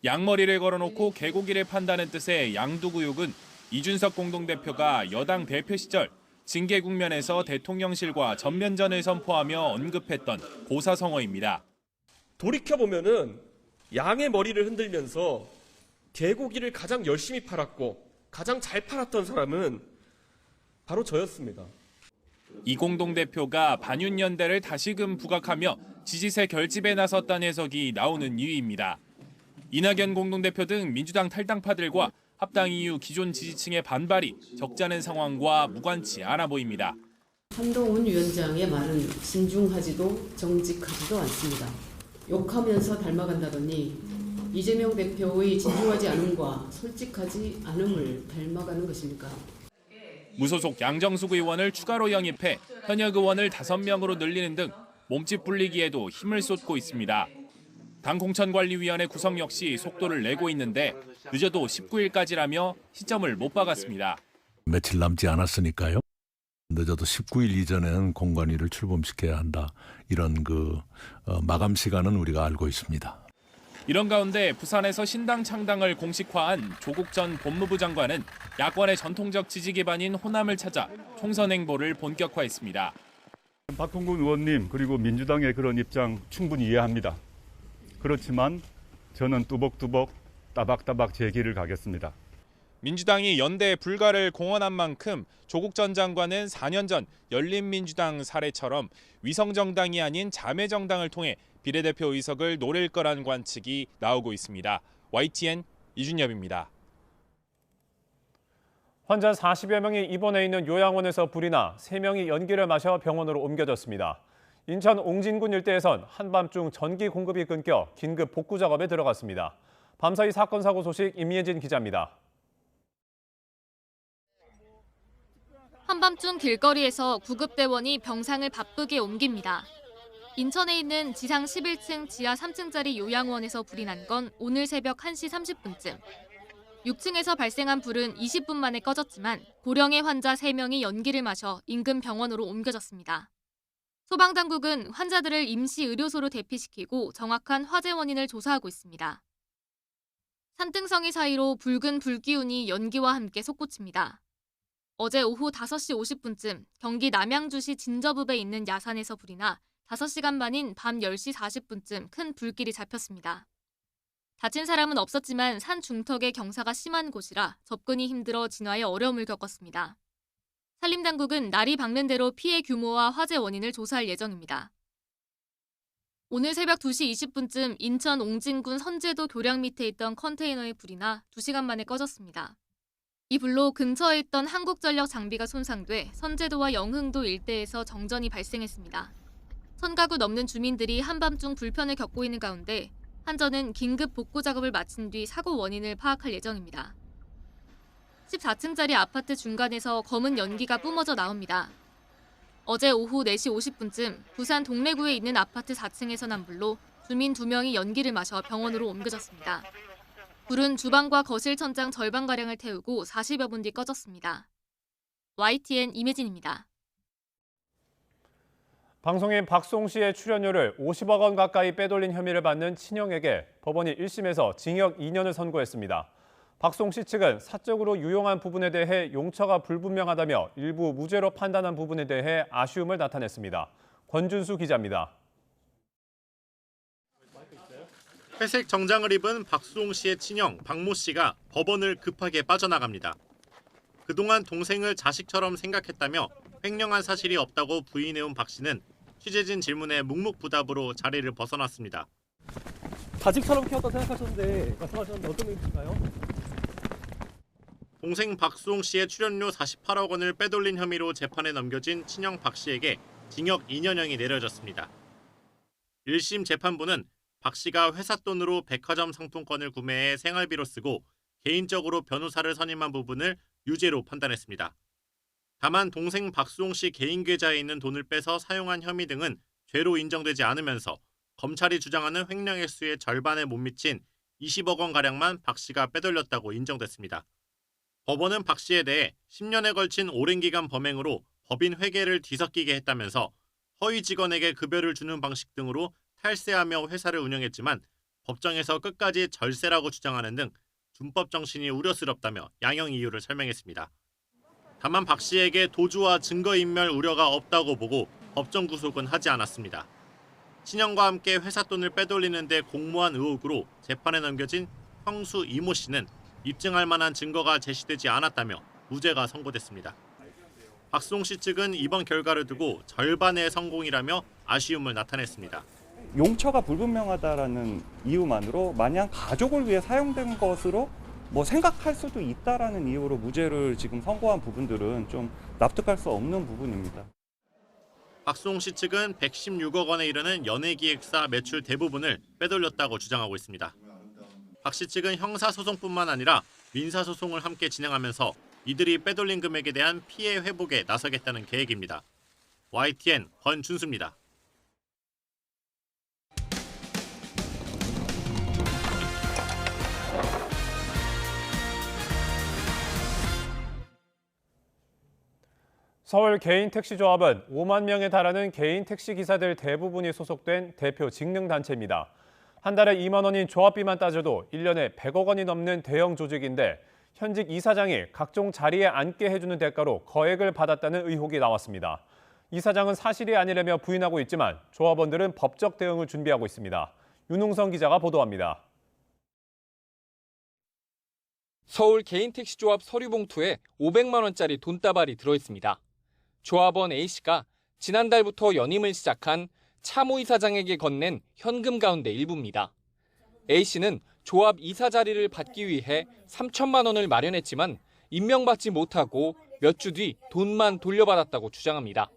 양머리를 걸어놓고 개고기를 판다는 뜻의 양두구육은 이준석 공동대표가 여당 대표 시절 징계 국면에서 대통령실과 전면전을 선포하며 언급했던 고사성어입니다. 돌이켜보면은 양의 머리를 흔들면서 개고기를 가장 열심히 팔았고 가장 잘 팔았던 사람은 바로 저였습니다. 이 공동대표가 반윤연대를 다시금 부각하며 지지세 결집에 나섰다는 해석이 나오는 이유입니다. 이낙연 공동대표 등 민주당 탈당파들과 합당 이후 기존 지지층의 반발이 적잖은 상황과 무관치 않아 보입니다. 한동훈 위원장의 말은 신중하지도 정직하지도 않습니다. 욕하면서 닮아간다더니 이재명 대표의 진중하지 않음과 솔직하지 않음을 닮아가는 것입니까? 무소속 양정숙 의원을 추가로 영입해 현역 의원을 5명으로 늘리는 등 몸집 불리기에도 힘을 쏟고 있습니다. 당 공천관리위원회 구성 역시 속도를 내고 있는데 늦어도 19일까지라며 시점을 못 박았습니다. 며칠 남지 않았으니까요. 늦어도 19일 이전에는 공관위를 출범시켜야 한다. 이런 마감 시간은 우리가 알고 있습니다. 이런 가운데 부산에서 신당 창당을 공식화한 조국 전 법무부 장관은 야권의 전통적 지지 기반인 호남을 찾아 총선 행보를 본격화했습니다. 박홍근 의원님 그리고 민주당의 그런 입장 충분히 이해합니다. 그렇지만 저는 뚜벅뚜벅 따박따박 제 길을 가겠습니다. 민주당이 연대 불가를 공언한 만큼 조국 전 장관은 4년 전 열린민주당 사례처럼 위성정당이 아닌 자매정당을 통해 비례대표 의석을 노릴 거란 관측이 나오고 있습니다. YTN 이준엽입니다. 환자 40여 명이 입원해 있는 요양원에서 불이 나 3명이 연기를 마셔 병원으로 옮겨졌습니다. 인천 옹진군 일대에선 한밤중 전기 공급이 끊겨 긴급 복구 작업에 들어갔습니다. 밤사이 사건 사고 소식 임예진 기자입니다. 한밤중 길거리에서 구급대원이 병상을 바쁘게 옮깁니다. 인천에 있는 지상 11층 지하 3층짜리 요양원에서 불이 난 건 오늘 새벽 1시 30분쯤. 6층에서 발생한 불은 20분 만에 꺼졌지만 고령의 환자 3명이 연기를 마셔 인근 병원으로 옮겨졌습니다. 소방당국은 환자들을 임시 의료소로 대피시키고 정확한 화재 원인을 조사하고 있습니다. 산등성이 사이로 붉은 불기운이 연기와 함께 솟구칩니다. 어제 오후 5시 50분쯤 경기 남양주시 진저읍에 있는 야산에서 불이 나 5시간 만인 밤 10시 40분쯤 큰 불길이 잡혔습니다. 다친 사람은 없었지만 산 중턱에 경사가 심한 곳이라 접근이 힘들어 진화에 어려움을 겪었습니다. 산림당국은 날이 밝는 대로 피해 규모와 화재 원인을 조사할 예정입니다. 오늘 새벽 2시 20분쯤 인천 옹진군 선제도 교량 밑에 있던 컨테이너에 불이 나 2시간 만에 꺼졌습니다. 이 불로 근처에 있던 한국전력 장비가 손상돼 선제도와 영흥도 일대에서 정전이 발생했습니다. 1000가구 넘는 주민들이 한밤중 불편을 겪고 있는 가운데 한전은 긴급 복구 작업을 마친 뒤 사고 원인을 파악할 예정입니다. 14층짜리 아파트 중간에서 검은 연기가 뿜어져 나옵니다. 어제 오후 4시 50분쯤 부산 동래구에 있는 아파트 4층에서 난 불로 주민 2명이 연기를 마셔 병원으로 옮겨졌습니다. 불은 주방과 거실 천장 절반가량을 태우고 40여 분 뒤 꺼졌습니다. YTN 임혜진입니다. 방송인 박송 씨의 출연료를 50억 원 가까이 빼돌린 혐의를 받는 친형에게 법원이 1심에서 징역 2년을 선고했습니다. 박송 씨 측은 사적으로 유용한 부분에 대해 용처가 불분명하다며 일부 무죄로 판단한 부분에 대해 아쉬움을 나타냈습니다. 권준수 기자입니다. 회색 정장을 입은 박수홍 씨의 친형 박모 씨가 법원을 급하게 빠져나갑니다. 그동안 동생을 자식처럼 생각했다며 횡령한 사실이 없다고 부인해온 박 씨는 취재진 질문에 묵묵부답으로 자리를 벗어났습니다. 자식처럼 키웠다고 생각하셨는데 말씀하셨는데 어떤 의미일까요? 동생 박수홍 씨의 출연료 48억 원을 빼돌린 혐의로 재판에 넘겨진 친형 박 씨에게 징역 2년형이 내려졌습니다. 1심 재판부는 박 씨가 회사 돈으로 백화점 상품권을 구매해 생활비로 쓰고 개인적으로 변호사를 선임한 부분을 유죄로 판단했습니다. 다만 동생 박수홍 씨 개인 계좌에 있는 돈을 빼서 사용한 혐의 등은 죄로 인정되지 않으면서 검찰이 주장하는 횡령 액수의 절반에 못 미친 20억 원가량만 박 씨가 빼돌렸다고 인정됐습니다. 법원은 박 씨에 대해 10년에 걸친 오랜 기간 범행으로 법인 회계를 뒤섞이게 했다면서 허위 직원에게 급여를 주는 방식 등으로 탈세하며 회사를 운영했지만 법정에서 끝까지 절세라고 주장하는 등 준법 정신이 우려스럽다며 양형 이유를 설명했습니다. 다만 박 씨에게 도주와 증거인멸 우려가 없다고 보고 법정 구속은 하지 않았습니다. 친형과 함께 회사 돈을 빼돌리는 데 공모한 의혹으로 재판에 넘겨진 형수 이모 씨는 입증할 만한 증거가 제시되지 않았다며 무죄가 선고됐습니다. 박수홍 씨 측은 이번 결과를 두고 절반의 성공이라며 아쉬움을 나타냈습니다. 용처가 불분명하다라는 이유만으로 마냥 가족을 위해 사용된 것으로 생각할 수도 있다라는 이유로 무죄를 지금 선고한 부분들은 좀 납득할 수 없는 부분입니다. 박수홍 씨 측은 116억 원에 이르는 연예기획사 매출 대부분을 빼돌렸다고 주장하고 있습니다. 박 씨 측은 형사소송뿐만 아니라 민사소송을 함께 진행하면서 이들이 빼돌린 금액에 대한 피해 회복에 나서겠다는 계획입니다. YTN 권준수입니다. 서울 개인택시조합은 5만 명에 달하는 개인 택시기사들 대부분이 소속된 대표 직능단체입니다. 한 달에 2만 원인 조합비만 따져도 1년에 100억 원이 넘는 대형 조직인데 현직 이사장이 각종 자리에 앉게 해주는 대가로 거액을 받았다는 의혹이 나왔습니다. 이사장은 사실이 아니라며 부인하고 있지만 조합원들은 법적 대응을 준비하고 있습니다. 윤웅성 기자가 보도합니다. 서울 개인택시조합 서류봉투에 500만 원짜리 돈다발이 들어있습니다. 조합원 A씨가 지난달부터 연임을 시작한 차모 이사장에게 건넨 현금 가운데 일부입니다. A씨는 조합 이사 자리를 받기 위해 3천만 원을 마련했지만 임명받지 못하고 몇 주 뒤 돈만 돌려받았다고 주장합니다.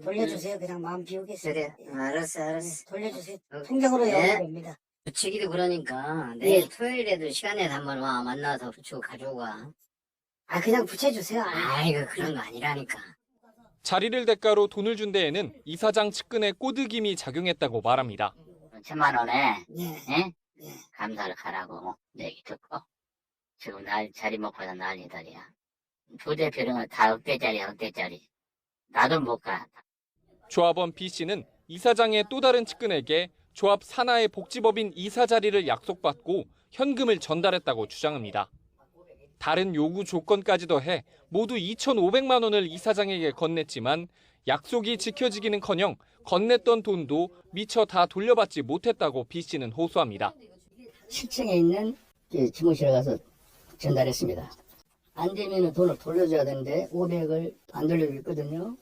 돌려주세요. 그냥 마음 비우겠어요. 그래. 알았어. 돌려주세요. 통장으로 연락 옵니다. 부치기도 그러니까 내일 토요일에도 시간 내서 한번 와 만나서 부치고 가지고 가. 그냥 부채주세요. 아이고 그런 거 아니라니까. 자리를 대가로 돈을 준 데에는 이사장 측근의 꼬드김이 작용했다고 말합니다. 1,000만 원에 감사를 가라고 얘기 듣고 지금 자리 못 받아 난리들이야. 부대표는 다 억대짜리. 나도 못 가. 조합원 B씨는 이사장의 또 다른 측근에게 조합 산하의 복지법인 이사 자리를 약속받고 현금을 전달했다고 주장합니다. 다른 요구 조건까지 더해 모두 2,500만 원을 이사장에게 건넸지만 약속이 지켜지기는커녕 건넸던 돈도 미처 다 돌려받지 못했다고 B씨는 호소합니다. 10층에 있는 지무실에 가서 전달했습니다. 안 되면 돈을 돌려줘야 되는데 500을 안 돌려줬거든요.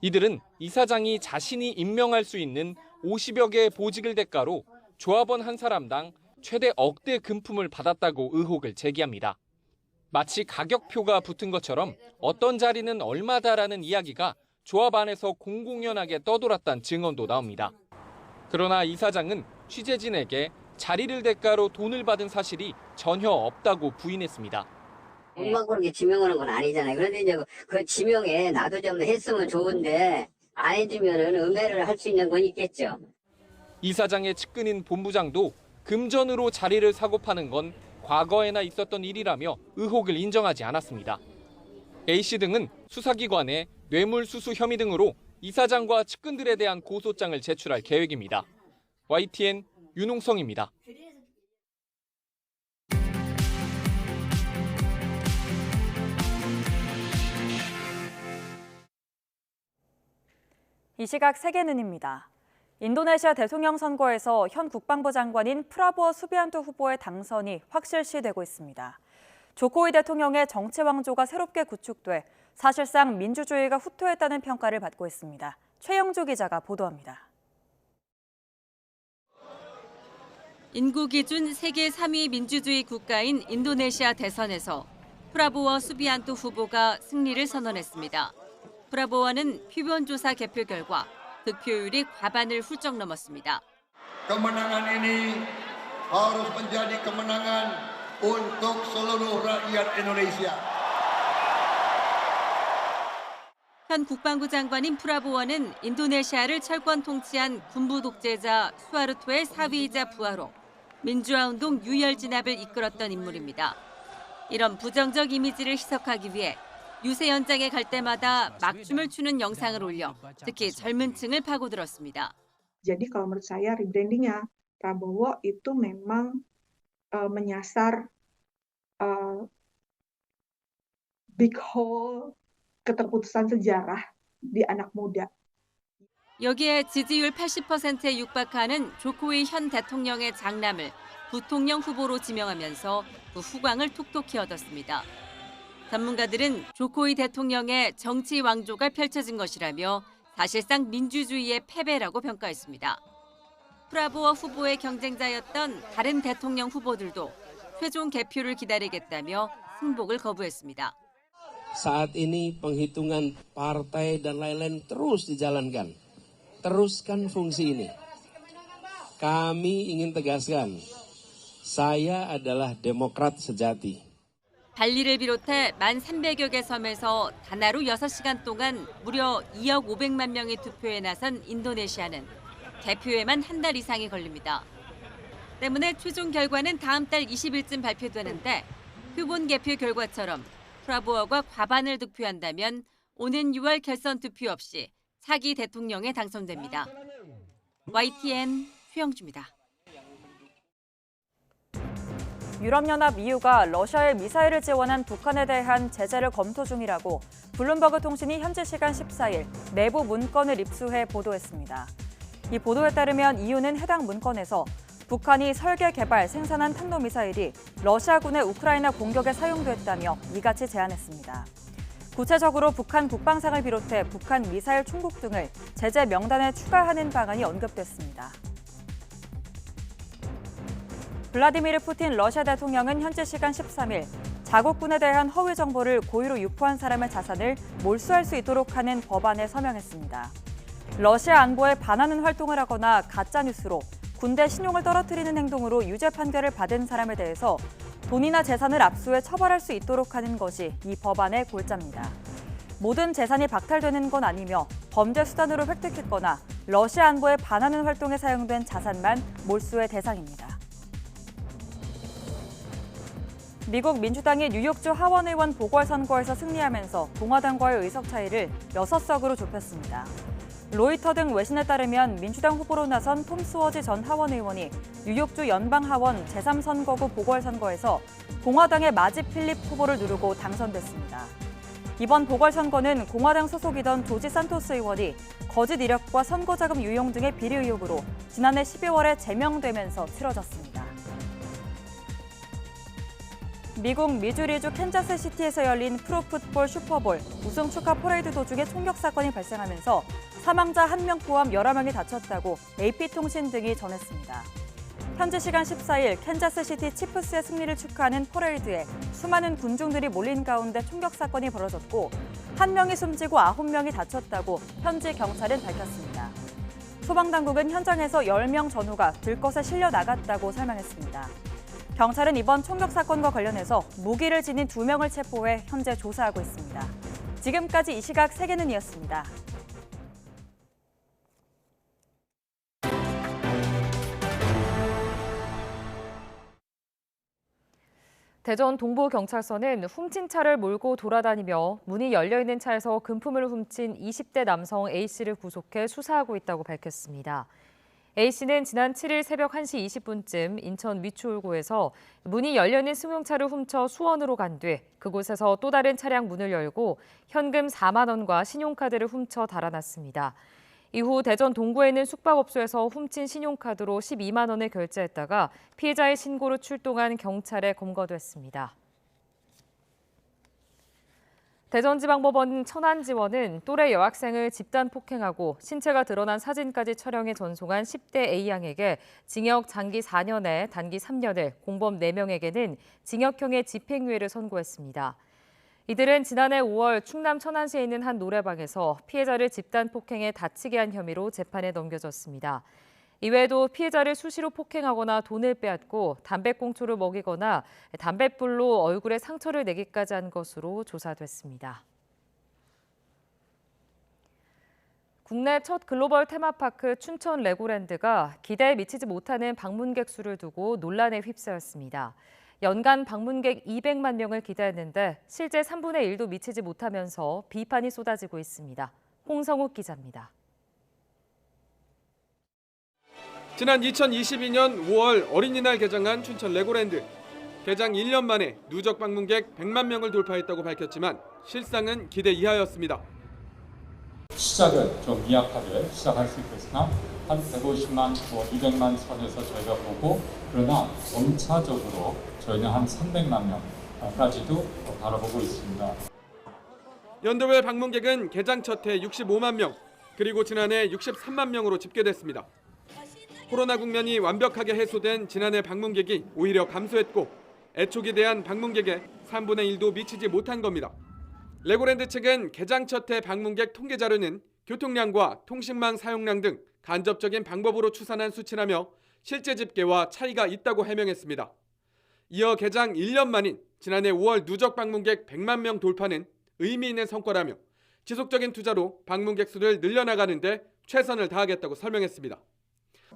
이들은 이사장이 자신이 임명할 수 있는 50여 개의 보직을 대가로 조합원 한 사람당 최대 억대 금품을 받았다고 의혹을 제기합니다. 마치 가격표가 붙은 것처럼 어떤 자리는 얼마다라는 이야기가 조합 안에서 공공연하게 떠돌았다는 증언도 나옵니다. 그러나 이사장은 취재진에게 자리를 대가로 돈을 받은 사실이 전혀 없다고 부인했습니다. 엄마 그렇게 지명하는 건 아니잖아요. 그런데 이제 그 지명에 나도 좀 했으면 좋은데 안 해주면은 음해를 할 수 있는 건 있겠죠. 이사장의 측근인 본부장도 금전으로 자리를 사고 파는 건 과거에나 있었던 일이라며 의혹을 인정하지 않았습니다. A씨 등은 수사기관에 뇌물수수 혐의 등으로 이사장과 측근들에 대한 고소장을 제출할 계획입니다. YTN 윤웅성입니다. 이 시각 세계눈입니다. 인도네시아 대통령 선거에서 현 국방부 장관인 프라보워 수비안토 후보의 당선이 확실시되고 있습니다. 조코위 대통령의 정치 왕조가 새롭게 구축돼 사실상 민주주의가 후퇴했다는 평가를 받고 있습니다. 최영주 기자가 보도합니다. 인구 기준 세계 3위 민주주의 국가인 인도네시아 대선에서 프라보워 수비안토 후보가 승리를 선언했습니다. 프라보워는 표본조사 개표 결과 득표율이 과반을 훌쩍 넘었습니다. Kemenangan ini harus menjadi kemenangan untuk seluruh rakyat Indonesia. 현 국방부 장관인 프라보워는 인도네시아를 철권 통치한 군부 독재자 수하르토의 사위이자 부하로 민주화 운동 유혈 진압을 이끌었던 인물입니다. 이런 부정적 이미지를 희석하기 위해 유세 현장에 갈 때마다 막춤을 추는 영상을 올려 특히 젊은 층을 파고들었습니다. Jadi kalau menurut saya rebrandingnya Prabowo itu memang menyasar big hole keterputusan sejarah di anak muda. 여기에 지지율 80%에 육박하는 조코이 현 대통령의 장남을 부통령 후보로 지명하면서 그 후광을 톡톡히 얻었습니다. 전문가들은 조코이 대통령의 정치 왕조가 펼쳐진 것이라며 사실상 민주주의의 패배라고 평가했습니다. 프라보워 후보의 경쟁자였던 다른 대통령 후보들도 최종 개표를 기다리겠다며 승복을 거부했습니다. Saat ini penghitungan partai dan lain-lain terus dijalankan. Teruskan fungsi ini. Kami ingin tegaskan, saya adalah demokrat sejati. 발리를 비롯해 1,300여 개 섬에서 단 하루 6시간 동안 무려 2억 500만 명이 투표에 나선 인도네시아는 개표에만 한 달 이상이 걸립니다. 때문에 최종 결과는 다음 달 20일쯤 발표되는데 표본 개표 결과처럼 프라보워가 과반을 득표한다면 오는 6월 결선 투표 없이 차기 대통령에 당선됩니다. YTN 최영주입니다. 유럽연합 EU가 러시아의 미사일을 지원한 북한에 대한 제재를 검토 중이라고 블룸버그 통신이 현지 시간 14일 내부 문건을 입수해 보도했습니다. 이 보도에 따르면 EU는 해당 문건에서 북한이 설계, 개발, 생산한 탄도미사일이 러시아군의 우크라이나 공격에 사용됐다며 이같이 제안했습니다. 구체적으로 북한 국방상을 비롯해 북한 미사일 총국 등을 제재 명단에 추가하는 방안이 언급됐습니다. 블라디미르 푸틴 러시아 대통령은 현지 시간 13일 자국군에 대한 허위 정보를 고의로 유포한 사람의 자산을 몰수할 수 있도록 하는 법안에 서명했습니다. 러시아 안보에 반하는 활동을 하거나 가짜뉴스로 군대 신용을 떨어뜨리는 행동으로 유죄 판결을 받은 사람에 대해서 돈이나 재산을 압수해 처벌할 수 있도록 하는 것이 이 법안의 골자입니다. 모든 재산이 박탈되는 건 아니며 범죄 수단으로 획득했거나 러시아 안보에 반하는 활동에 사용된 자산만 몰수의 대상입니다. 미국 민주당이 뉴욕주 하원의원 보궐선거에서 승리하면서 공화당과의 의석 차이를 6석으로 좁혔습니다. 로이터 등 외신에 따르면 민주당 후보로 나선 톰 스워지 전 하원의원이 뉴욕주 연방하원 제3선거구 보궐선거에서 공화당의 마지 필립 후보를 누르고 당선됐습니다. 이번 보궐선거는 공화당 소속이던 조지 산토스 의원이 거짓 이력과 선거자금 유용 등의 비리 의혹으로 지난해 12월에 제명되면서 치러졌습니다. 미국 미주리주 캔자스시티에서 열린 프로풋볼 슈퍼볼 우승 축하 퍼레이드 도중에 총격 사건이 발생하면서 사망자 1명 포함 여러 명이 다쳤다고 AP통신 등이 전했습니다. 현지 시간 14일 캔자스시티 치프스의 승리를 축하하는 퍼레이드에 수많은 군중들이 몰린 가운데 총격 사건이 벌어졌고 1명이 숨지고 9명이 다쳤다고 현지 경찰은 밝혔습니다. 소방당국은 현장에서 10명 전후가 들것에 실려 나갔다고 설명했습니다. 경찰은 이번 총격 사건과 관련해서 무기를 지닌 2명을 체포해 현재 조사하고 있습니다. 지금까지 이 시각 세계는이었습니다. 대전 동부경찰서는 훔친 차를 몰고 돌아다니며 문이 열려있는 차에서 금품을 훔친 20대 남성 A씨를 구속해 수사하고 있다고 밝혔습니다. A씨는 지난 7일 새벽 1시 20분쯤 인천 미추홀구에서 문이 열려있는 승용차를 훔쳐 수원으로 간 뒤 그곳에서 또 다른 차량 문을 열고 현금 4만 원과 신용카드를 훔쳐 달아났습니다. 이후 대전 동구에 있는 숙박업소에서 훔친 신용카드로 12만 원을 결제했다가 피해자의 신고로 출동한 경찰에 검거됐습니다. 대전지방법원 천안지원은 또래 여학생을 집단 폭행하고 신체가 드러난 사진까지 촬영해 전송한 10대 A양에게 징역 장기 4년에 단기 3년을, 공범 4명에게는 징역형의 집행유예를 선고했습니다. 이들은 지난해 5월 충남 천안시에 있는 한 노래방에서 피해자를 집단 폭행해 다치게 한 혐의로 재판에 넘겨졌습니다. 이외에도 피해자를 수시로 폭행하거나 돈을 빼앗고 담배꽁초를 먹이거나 담뱃불로 얼굴에 상처를 내기까지 한 것으로 조사됐습니다. 국내 첫 글로벌 테마파크 춘천 레고랜드가 기대에 미치지 못하는 방문객 수를 두고 논란에 휩싸였습니다. 연간 방문객 200만 명을 기대했는데 실제 3분의 1도 미치지 못하면서 비판이 쏟아지고 있습니다. 홍성욱 기자입니다. 지난 2022년 5월 어린이날 개장한 춘천 레고랜드. 개장 1년 만에 누적 방문객 100만 명을 돌파했다고 밝혔지만 실상은 기대 이하였습니다. 시작은 좀 미약하게 시작할 수 있겠으나 한 150만, 200만 선에서 저희가 보고, 그러나 점차적으로 저희는 한 300만 명까지도 바라보고 있습니다. 연도별 방문객은 개장 첫 해 65만 명, 그리고 지난해 63만 명으로 집계됐습니다. 코로나 국면이 완벽하게 해소된 지난해 방문객이 오히려 감소했고 애초기 대한 방문객의 3분의 1도 미치지 못한 겁니다. 레고랜드 측은 개장 첫 해 방문객 통계 자료는 교통량과 통신망 사용량 등 간접적인 방법으로 추산한 수치라며 실제 집계와 차이가 있다고 해명했습니다. 이어 개장 1년 만인 지난해 5월 누적 방문객 100만 명 돌파는 의미 있는 성과라며 지속적인 투자로 방문객 수를 늘려나가는 데 최선을 다하겠다고 설명했습니다.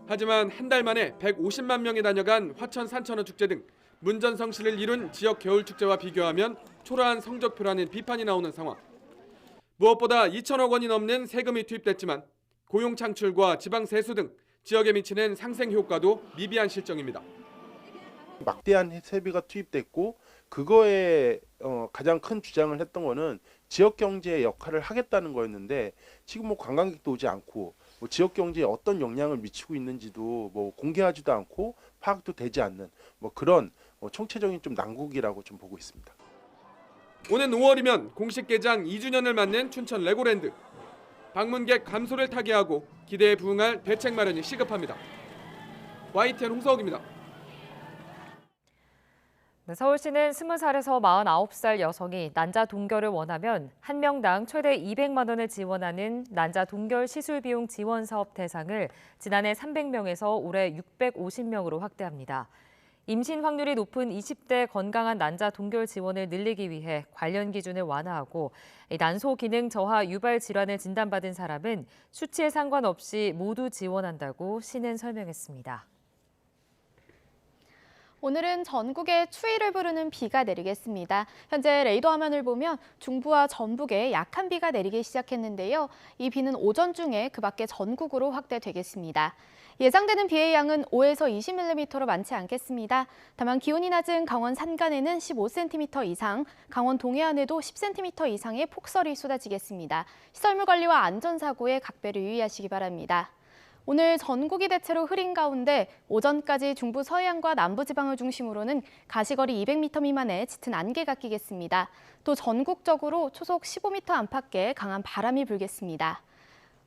하지만 한 달 만에 150만 명이 다녀간 화천 산천어 축제 등 문전성시를 이룬 지역 겨울축제와 비교하면 초라한 성적표라는 비판이 나오는 상황. 무엇보다 2천억 원이 넘는 세금이 투입됐지만 고용 창출과 지방 세수 등 지역에 미치는 상생 효과도 미비한 실정입니다. 막대한 세비가 투입됐고 그거에 가장 큰 주장을 했던 거는 지역 경제의 역할을 하겠다는 거였는데 지금 뭐 관광객도 오지 않고 뭐 지역 경제에 어떤 영향을 미치고 있는지도 뭐 공개하지도 않고 파악도 되지 않는 뭐 그런 총체적인 좀 난국이라고 좀 보고 있습니다. 오는 5월이면 공식 개장 2주년을 맞는 춘천 레고랜드. 방문객 감소를 타개하고 기대에 부응할 대책 마련이 시급합니다. YTN 홍서욱입니다. 서울시는 20살에서 49살 여성이 난자 동결을 원하면 한 명당 최대 200만 원을 지원하는 난자 동결 시술 비용 지원 사업 대상을 지난해 300명에서 올해 650명으로 확대합니다. 임신 확률이 높은 20대 건강한 난자 동결 지원을 늘리기 위해 관련 기준을 완화하고 난소 기능 저하 유발 질환을 진단받은 사람은 수치에 상관없이 모두 지원한다고 시는 설명했습니다. 오늘은 전국에 추위를 부르는 비가 내리겠습니다. 현재 레이더 화면을 보면 중부와 전북에 약한 비가 내리기 시작했는데요. 이 비는 오전 중에 그 밖에 전국으로 확대되겠습니다. 예상되는 비의 양은 5에서 20mm로 많지 않겠습니다. 다만 기온이 낮은 강원 산간에는 15cm 이상, 강원 동해안에도 10cm 이상의 폭설이 쏟아지겠습니다. 시설물 관리와 안전사고에 각별히 유의하시기 바랍니다. 오늘 전국이 대체로 흐린 가운데 오전까지 중부 서해안과 남부지방을 중심으로는 가시거리 200m 미만의 짙은 안개가 끼겠습니다. 또 전국적으로 초속 15m 안팎의 강한 바람이 불겠습니다.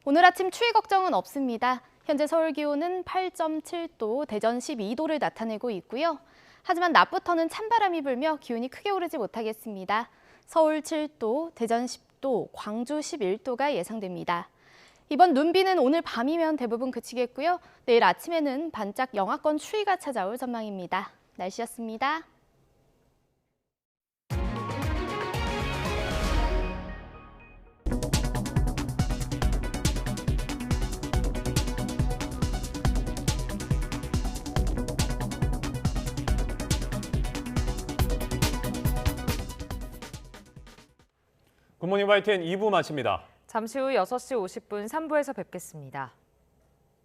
오늘 아침 추위 걱정은 없습니다. 현재 서울 기온은 8.7도, 대전 12도를 나타내고 있고요. 하지만 낮부터는 찬바람이 불며 기온이 크게 오르지 못하겠습니다. 서울 7도, 대전 10도, 광주 11도가 예상됩니다. 이번 눈비는 오늘 밤이면 대부분 그치겠고요. 내일 아침에는 반짝 영하권 추위가 찾아올 전망입니다. 날씨였습니다. 굿모닝 YTN 2부 마칩니다. 잠시 후 6시 50분 3부에서 뵙겠습니다.